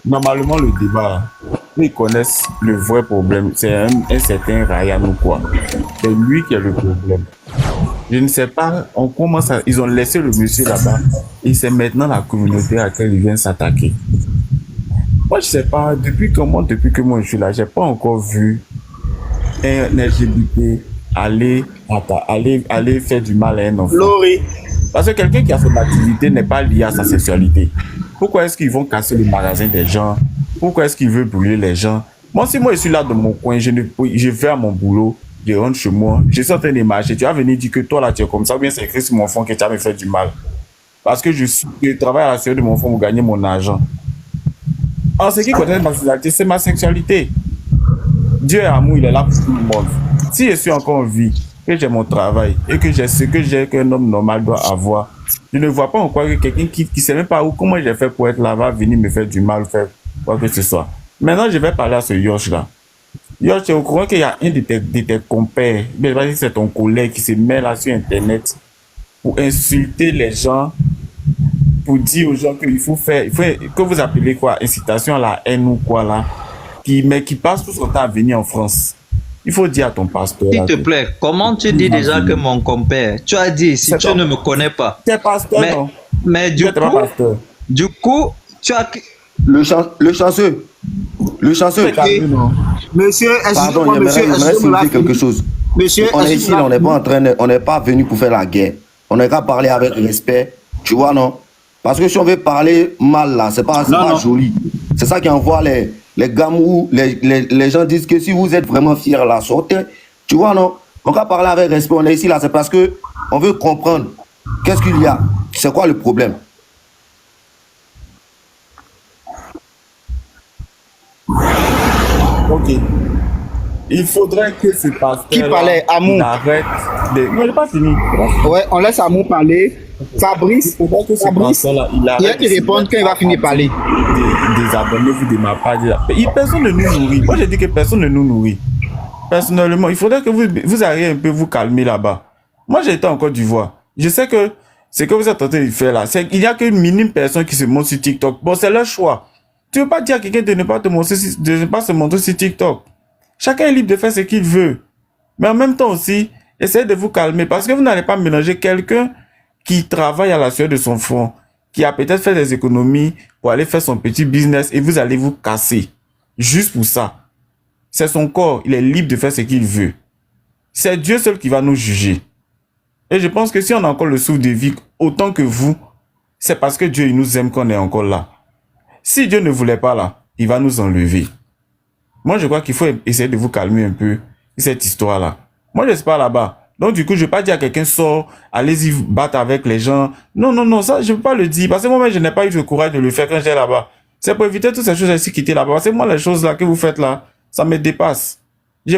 normalement, le débat, ils connaissent le vrai problème. C'est un certain Ryan ou quoi. C'est lui qui a le problème. Je ne sais pas, on commence à, ils ont laissé le monsieur là-bas et c'est maintenant la communauté à laquelle ils viennent s'attaquer. Moi, je sais pas, depuis que moi je suis là, j'ai pas encore vu un LGBT aller faire du mal à un enfant. Laurie, Parce que quelqu'un qui a son activité n'est pas lié à sa sexualité. Pourquoi est-ce qu'ils vont casser le magasin des gens? Pourquoi est-ce qu'ils veulent brûler les gens? Moi, si moi je suis là dans mon coin, je vais à mon boulot, je rentre chez moi, je suis en train de marcher, tu vas venir dire que toi là tu es comme ça, ou bien c'est écrit sur mon fond que tu as me fait du mal. Parce que je travaille à la sueur de mon fond pour gagner mon argent. En ce qui concerne ma sexualité, c'est ma sexualité. Dieu est amour, il est là pour tout le monde. Si je suis encore en vie, que j'ai mon travail et que j'ai ce que j'ai qu'un homme normal doit avoir, je ne vois pas en quoi que quelqu'un qui sait même pas où, comment j'ai fait pour être là, va venir me faire du mal, faire quoi que ce soit. Maintenant, je vais parler à ce Yosh là. Yosh, tu es au courant qu'il y a un de tes compères, mais vas-y, c'est ton collègue qui se met là sur Internet pour insulter les gens, pour dire aux gens qu'il faut faire, que vous appelez quoi, incitation à la haine ou quoi là, mais qui passe tout son temps à venir en France. Il faut dire à ton pasteur. S'il Là, te plaît, comment tu dis déjà que mon compère? Tu as dit si tu ne me connais pas. T'es pasteur, Mais, non? mais Tu n'es pas pasteur. du coup, tu as. Le chanceux. Le chanceux. C'est calme, non? monsieur, Pardon, excusez-moi, monsieur, j'aimerais excusez-moi, soulever quelque chose. monsieur, On est ici, là, on n'est pas en train de, on n'est pas venu pour faire la guerre. On est qu'à parler avec respect. Tu vois, non? Parce que si on veut parler mal, là, c'est pas joli. C'est ça qui envoie les gamous, les gens disent que si vous êtes vraiment fiers, là, sortez. Tu vois, non? On va parler avec respect. On est ici, là, c'est parce que on veut comprendre qu'est-ce qu'il y a. C'est quoi le problème? Ok. Il faudrait que ce pasteur Qui parlait? Amour. arrête de... Non, j'ai pas fini. Ouais, on laisse Amour parler. Fabrice, Il faudrait que ce Fabrice, pasteur-là, il il arrête va te de se répondre mettre quand il va finir de parler. Désabonnez-vous de ma part. Personne ne nous nourrit. Moi, j'ai dit que personne ne nous nourrit. Personnellement, il faudrait que vous arriviez un peu vous calmer là-bas. Moi, j'ai été en Côte d'Ivoire. Je sais que ce que vous êtes en train de faire là, c'est qu'il n'y a qu'une minime personne qui se montre sur TikTok. Bon, c'est leur choix. Tu veux pas dire à quelqu'un de ne pas te montrer, de ne pas se montrer sur TikTok. Chacun est libre de faire ce qu'il veut. Mais en même temps aussi, essayez de vous calmer parce que vous n'allez pas mélanger quelqu'un qui travaille à la sueur de son front, qui a peut-être fait des économies pour aller faire son petit business et vous allez vous casser. Juste pour ça. C'est son corps, il est libre de faire ce qu'il veut. C'est Dieu seul qui va nous juger. Et je pense que si on a encore le souffle de vie autant que vous, c'est parce que Dieu il nous aime qu'on est encore là. Si Dieu ne voulait pas là, il va nous enlever. Moi, je crois qu'il faut essayer de vous calmer un peu cette histoire-là. Moi, je ne suis pas là-bas. Donc, du coup, je ne vais pas dire à quelqu'un sort, allez-y battre avec les gens. Non, non, non, ça, je ne peux pas le dire. Parce que moi-même, je n'ai pas eu le courage de le faire quand j'étais là-bas. C'est pour éviter toutes ces choses ainsi quitter là-bas. Parce que moi, les choses là que vous faites là, ça me dépasse.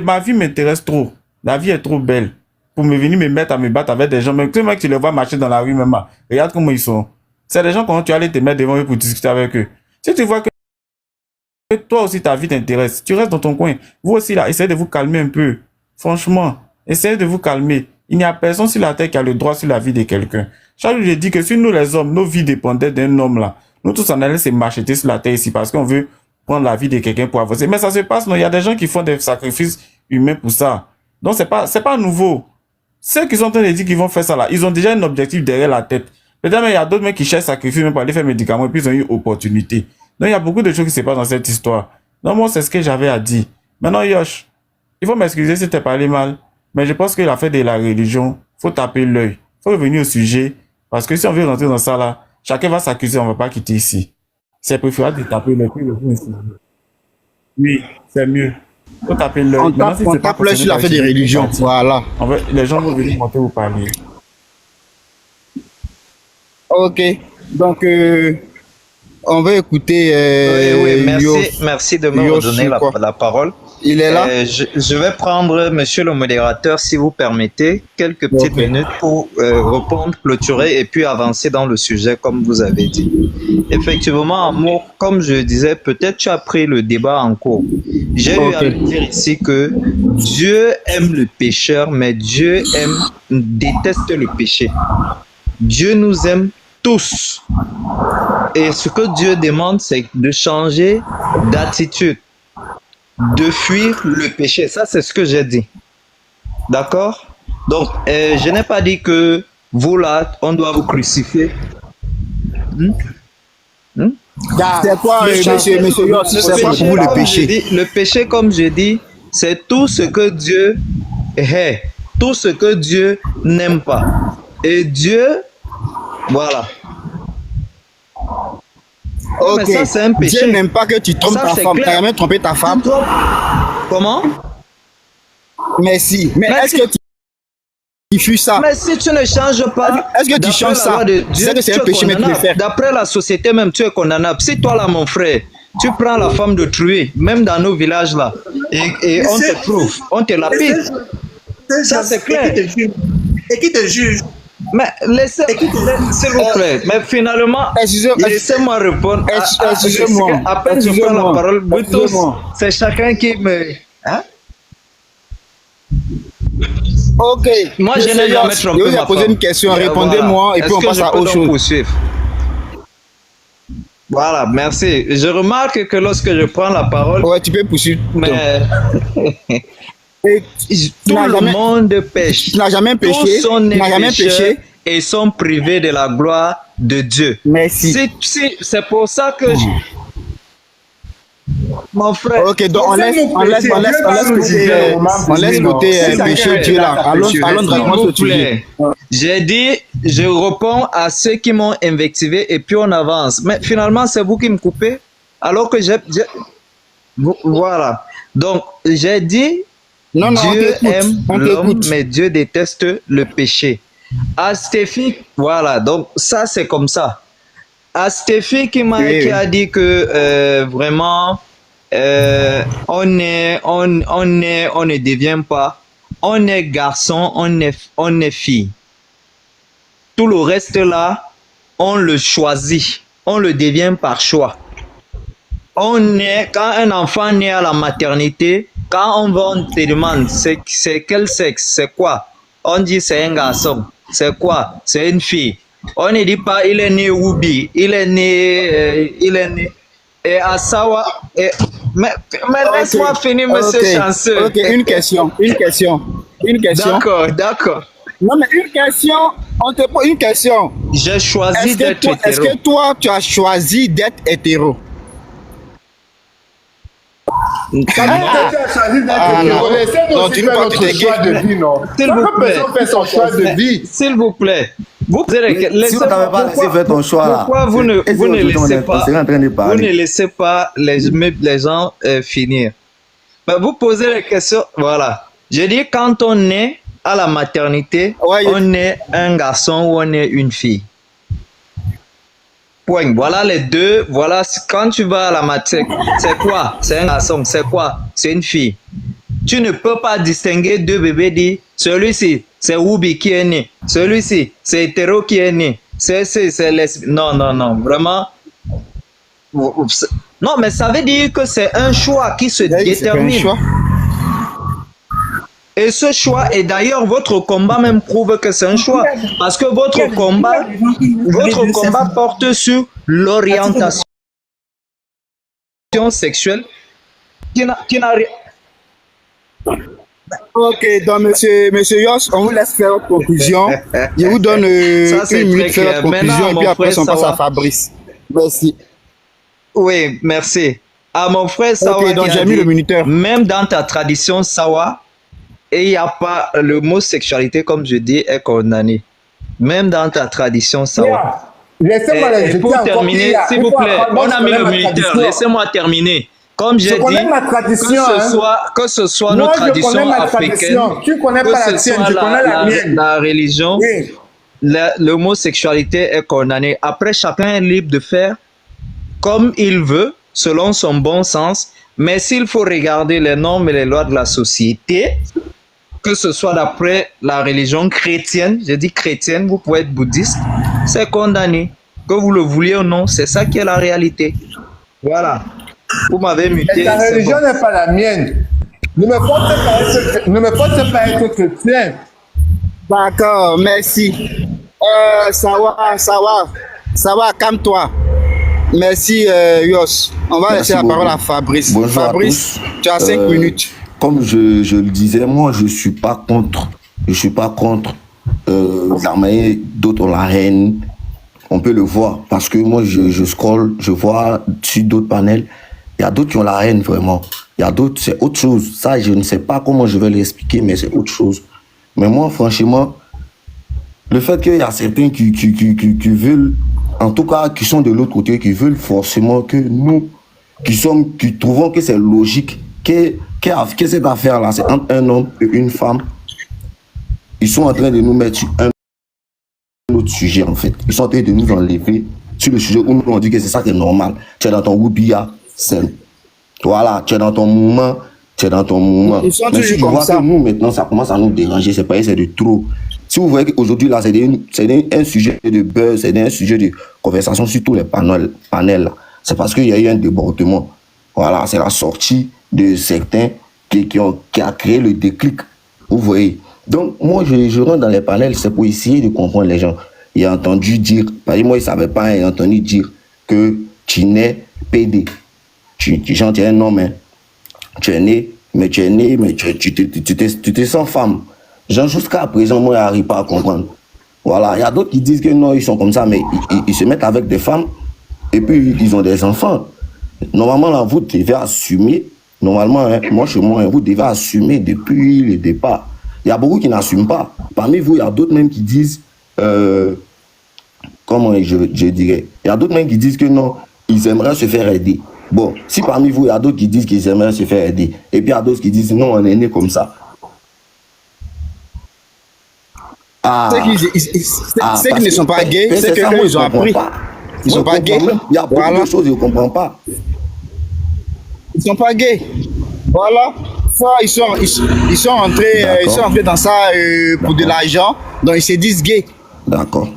Ma vie m'intéresse trop. La vie est trop belle. Pour me venir me mettre à me battre avec des gens. Même tous les mecs, tu les vois marcher dans la rue même. Regarde comment ils sont. C'est des gens quand tu allais te mettre devant eux pour discuter avec eux. Si tu vois que toi aussi ta vie t'intéresse, tu restes dans ton coin. Vous aussi là, essayez de vous calmer un peu. Franchement, essayez de vous calmer. Il n'y a personne sur la terre qui a le droit sur la vie de quelqu'un. Chaque jour, je dis que si nous les hommes, nos vies dépendaient d'un homme là, nous tous on allait se marcheter sur la terre ici parce qu'on veut prendre la vie de quelqu'un pour avancer. Mais ça se passe, non, il y a des gens qui font des sacrifices humains pour ça. Donc c'est pas nouveau. Ceux qui sont en train de dire qu'ils vont faire ça là, ils ont déjà un objectif derrière la tête. Peut-être mais il y a d'autres mecs qui cherchent sacrifier même pour aller faire médicaments et puis ils ont eu opportunité. Donc il y a beaucoup de choses qui se passent dans cette histoire. Donc moi c'est ce que j'avais à dire. Maintenant Yosh, il faut m'excuser si t'es parlé mal, mais je pense que l'affaire de la religion, faut taper l'œil. Faut revenir au sujet, parce que si on veut rentrer dans ça là, chacun va s'accuser, on va pas quitter ici. C'est préférable de taper l'œil puis revenir au sujet. Oui, c'est mieux. Faut taper l'œil. On tape l'œil sur l'affaire des religions. Voilà. Les gens vont venir monter vous parler. Ok. Donc, on va écouter. Oui, merci de me redonner la parole. Il est là. Je vais prendre, monsieur le modérateur, si vous permettez, quelques petites minutes pour répondre, clôturer et puis avancer dans le sujet comme vous avez dit. Effectivement, Amour, comme je disais, peut-être tu as pris le débat en cours. J'ai eu à dire ici que Dieu aime le pécheur, mais Dieu déteste le péché. Dieu nous aime tous. Et ce que Dieu demande, c'est de changer d'attitude, de fuir le péché. Ça, c'est ce que j'ai dit. D'accord? Donc, je n'ai pas dit que vous, là, on doit vous crucifier. C'est quoi, monsieur Yoss, c'est quoi pour vous le péché? Le péché, comme je dis, c'est tout ce que Dieu hait, tout ce que Dieu n'aime pas. Et Dieu, voilà. Ok, mais ça, c'est un péché. Dieu n'aime pas que tu trompes Ça, ta c'est femme. clair. Tu as jamais trompé ta femme? Comment? Merci. Mais est-ce que tu fuis ça? Mais si tu ne changes pas, est-ce que tu d'après changes la ça? loi de Tu Dieu, sais que c'est tu un es péché, mais tu le condamnable. fais. D'après la société même, tu es condamnable. Si toi là, mon frère, tu prends la femme d'autrui, même dans nos villages là, et on te trouve, on te lapide. Ça c'est clair. Et qui te juge? Mais laissez, s'il vous plaît, mais finalement, laissez-moi répondre. Excusez-moi. À peine je prends la parole, vous tous, Excusez-moi. c'est chacun qui me... Hein? Ok. Moi, je n'ai jamais trompé Je vous ai ma posé femme. une question, répondez-moi et puis on passe à autre chose. Poursuivre? Voilà, merci. Je remarque que lorsque je prends la parole, Ouais, tu peux poursuivre. mais Et tout n'as le jamais- monde pêche. tu n'as jamais péché. Tous sont Tu n'as jamais pécheurs péché. et sont privés de la gloire de Dieu. Merci. C'est pour ça que mon frère. Ok, donc on laisse côté péché Dieu là. Allons directement S'il au vous sujet. plaît. J'ai dit, je réponds à ceux qui m'ont invectivé et puis on avance. Mais finalement, c'est vous qui me coupez. Alors que voilà. Donc, j'ai dit, Non, non, Dieu on aime l'homme, t'écoute. mais Dieu déteste le péché. Astéphie, voilà. Donc, ça, c'est comme ça. Astéphie qui a dit que vraiment, on ne devient pas, on est garçon, on est fille. Tout le reste là, on le choisit, on le devient par choix. Quand un enfant naît à la maternité, quand on te demande c'est quel sexe, c'est quoi, on dit c'est un garçon, c'est quoi, c'est une fille. On ne dit pas il est né Wubi, il est né et à Sawa. Mais laisse-moi finir, monsieur Chanceux. Ok, une question. D'accord. Non, mais une question, on te pose une question. J'ai choisi d'être hétéro. Est-ce que toi, tu as choisi d'être hétéro? Tu as choisi d'être hétéro. Laissez non, aussi tu faire nous notre parles de choix de vie, non? S'il vous Chaque plaît. personne fait son choix de vie. S'il vous plaît. Vous Si on t'avait pas laissé faire ton choix là. Pourquoi vous ne laissez pas, On serait en train de vous parler. ne laissez pas les gens finir? Ben, vous posez la question, voilà. Je dis quand on est à la maternité, Ouais, on est un garçon ou on est une fille. Point. Voilà les deux. Voilà, quand tu vas à la maternité, c'est quoi? C'est un garçon. C'est quoi? C'est une fille. Tu ne peux pas distinguer deux bébés, dire celui-ci, c'est Wubi qui est né. Celui-ci, c'est hétéro qui est né. C'est lesbien. Non, vraiment. Non, mais ça veut dire que c'est un choix qui se détermine. Et ce choix, et d'ailleurs, votre combat même prouve que c'est un choix. Parce que votre combat porte sur l'orientation sexuelle qui n'a rien. Ok, donc monsieur Yoss, on vous laisse faire votre conclusion. Je vous donne Ça, c'est une minute très faire votre clair. conclusion Maintenant, et puis mon après frère, on passe ça à va. Fabrice. Merci. Oui, merci. À mon frère Sawa, Ok, donc qui a j'ai mis dit, le minuteur. même dans ta tradition Sawa, et il n'y a pas le mot sexualité, comme je dis, est condamné. Même dans ta tradition Sawa. Laissez-moi les Et jeter pour encore. terminer, s'il vous plaît, on a mis le minuteur. Laissez-moi terminer. Comme j'ai dit, connais ma tradition, que ce soit Moi, nos je connais traditions ma africaines, tradition. Tu connais que pas la ce tienne, soit je connais la mienne. la religion, Oui. l'homosexualité est condamnée. Après, chacun est libre de faire comme il veut, selon son bon sens. Mais s'il faut regarder les normes et les lois de la société, que ce soit d'après la religion chrétienne, je dis chrétienne, vous pouvez être bouddhiste, c'est condamné. Que vous le vouliez ou non, c'est ça qui est la réalité. Voilà. Vous m'avez muté. Et ta c'est religion bon. n'est pas la mienne. Ne me force pas à être chrétien. D'accord, merci. Sawa, Ça va, calme-toi. Merci, Yos. On va laisser la parole à Fabrice. Bonjour Fabrice, à tous. tu as 5 minutes. Comme je le disais, moi, je suis pas contre. Je suis pas contre la manière d'autres ont la haine. On peut le voir parce que moi, je scroll, je vois sur d'autres panels. Il y a d'autres qui ont la haine, vraiment. Il y a d'autres, c'est autre chose. Ça, je ne sais pas comment je vais l'expliquer, mais c'est autre chose. Mais moi, franchement, le fait qu'il y a certains qui veulent, en tout cas, qui sont de l'autre côté, qui veulent forcément que nous, qui trouvons que c'est logique, que cette affaire-là, c'est entre un homme et une femme, ils sont en train de nous mettre sur un autre sujet, en fait. Ils sont en train de nous enlever sur le sujet où nous, on dit que c'est ça qui est normal. Tu es dans ton Wubia, c'est... Voilà, tu es dans ton mouvement, tu es dans ton mouvement. Ils sont Mais si toujours je comme vois ça. que nous, maintenant, ça commence à nous déranger, c'est pas, c'est de trop. Si vous voyez qu'aujourd'hui, là, c'est un sujet de buzz, c'est un sujet de conversation sur tous les panels là. C'est parce qu'il y a eu un débordement. Voilà, c'est la sortie de certains qui a créé le déclic. Vous voyez. Donc, moi, je rentre dans les panels, c'est pour essayer de comprendre les gens. Il a entendu dire, par exemple, moi, il ne savait pas, il a entendu dire que tu nais PD. Tu es un homme, hein. Tu es né, mais tu te sens femme. Genre, jusqu'à présent, moi, je n'arrive pas à comprendre. Voilà, il y a d'autres qui disent que non, ils sont comme ça, mais ils se mettent avec des femmes et puis ils ont des enfants. Normalement, là, vous devez assumer. Normalement, hein, moi, chez moi, vous devez assumer depuis le départ. Il y a beaucoup qui n'assument pas. Parmi vous, il y a d'autres même qui disent, comment je dirais, il y a d'autres même qui disent que non, ils aimeraient se faire aider. Bon, si parmi vous, il y a d'autres qui disent qu'ils aimeraient se faire aider, et puis il y a d'autres qui disent non, on est né comme ça. Ah, Ceux qui ne sont pas gays, c'est ça, qu'eux, moi, ils ont je comprends appris. pas. Ils ne sont Moi, pas je gays. comprends même. Il y a beaucoup Voilà. de choses que je ne comprends pas. Ils ne sont pas gays. Voilà. Ça, ils sont entrés dans ça pour de l'argent. Donc, ils se disent gays. D'accord.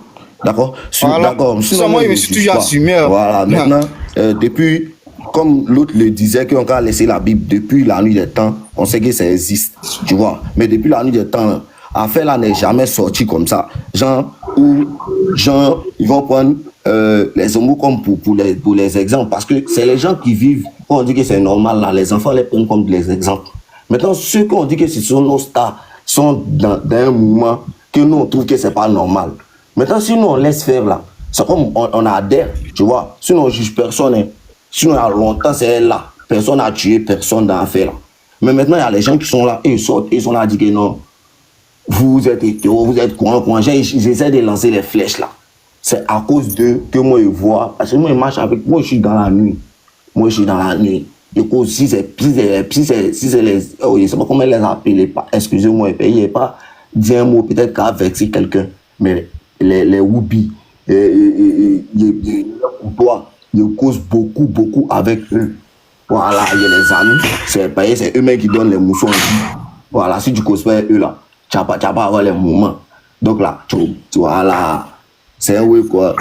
D'accord. Voilà. D'accord. Ça, moi, je me suis toujours assumé. Voilà. Maintenant, depuis, comme l'autre le disait, qu'on a laissé la Bible depuis la nuit des temps, on sait que ça existe. Tu vois. Mais depuis la nuit des temps, l'affaire là n'est jamais sortie comme ça. Genre, ils vont prendre les homos comme pour les exemples. Parce que c'est les gens qui vivent. Quand on dit que c'est normal, là, les enfants les prennent comme des exemples. Maintenant, ceux qu'on dit que ce sont nos stars sont dans un mouvement que nous, on trouve que c'est pas normal. Maintenant, si nous, on laisse faire là, c'est comme on adhère, tu vois. Sinon, on juge personne. Hein. Sinon, il y a longtemps, c'est là. Personne n'a tué personne dans l'affaire là. Mais maintenant, il y a les gens qui sont là, et ils sortent, ils sont là, disent que non, vous êtes hétéro, vous êtes courant. Ils essaient de lancer les flèches là. C'est à cause d'eux que moi, je vois. Parce que moi, je marche avec. Moi, je suis dans la nuit. Moi, je suis dans la nuit. Du coup, si c'est les. Oh, je ne sais pas comment les appeler. Excusez-moi, il n'y a pas dit un mot, peut-être qu'à vexer quelqu'un. Mais les Woubi, ils causent beaucoup avec eux. Voilà, il y a les amis. C'est eux-mêmes qui donnent les moussons. Voilà, si tu causes pas eux là, tu n'as pas avoir les mouvements. Donc là, tu vois là, c'est un oui quoi.